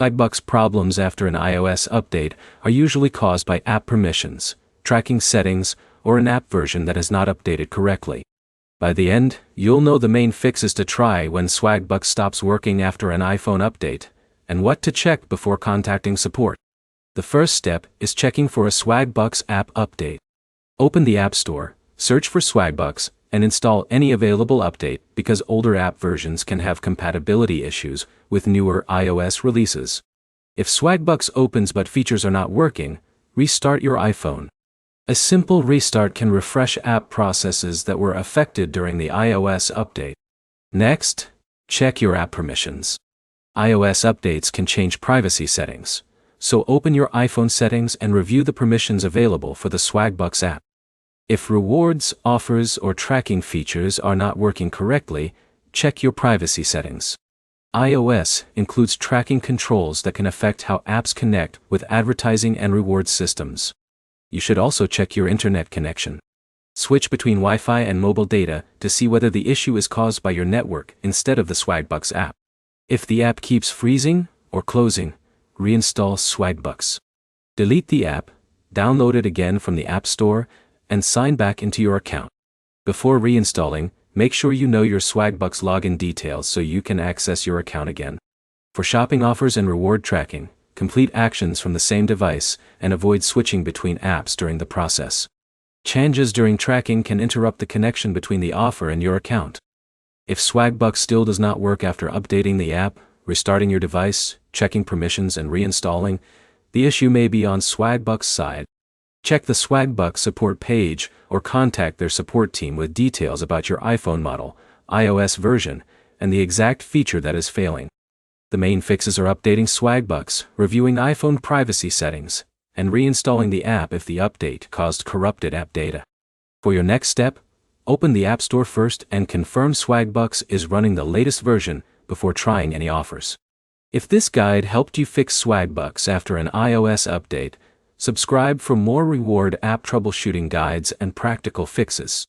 Swagbucks problems after an iOS update are usually caused by app permissions, tracking settings, or an app version that has not updated correctly. By the end, you'll know the main fixes to try when Swagbucks stops working after an iPhone update, and what to check before contacting support. The first step is checking for a Swagbucks app update. Open the App Store, search for Swagbucks, and install any available update because older app versions can have compatibility issues with newer iOS releases. If Swagbucks opens but features are not working, restart your iPhone. A simple restart can refresh app processes that were affected during the iOS update. Next, check your app permissions. iOS updates can change privacy settings, so open your iPhone settings and review the permissions available for the Swagbucks app. If rewards, offers, or tracking features are not working correctly, check your privacy settings. iOS includes tracking controls that can affect how apps connect with advertising and reward systems. You should also check your internet connection. Switch between Wi-Fi and mobile data to see whether the issue is caused by your network instead of the Swagbucks app. If the app keeps freezing or closing, reinstall Swagbucks. Delete the app, download it again from the App Store, and sign back into your account. Before reinstalling, make sure you know your Swagbucks login details so you can access your account again. For shopping offers and reward tracking, complete actions from the same device and avoid switching between apps during the process. Changes during tracking can interrupt the connection between the offer and your account. If Swagbucks still does not work after updating the app, restarting your device, checking permissions and reinstalling, the issue may be on Swagbucks' side. Check the Swagbucks support page or contact their support team with details about your iPhone model, iOS version, and the exact feature that is failing. The main fixes are updating Swagbucks, reviewing iPhone privacy settings, and reinstalling the app if the update caused corrupted app data. For your next step, open the App Store first and confirm Swagbucks is running the latest version before trying any offers. If this guide helped you fix Swagbucks after an iOS update, subscribe for more reward app troubleshooting guides and practical fixes.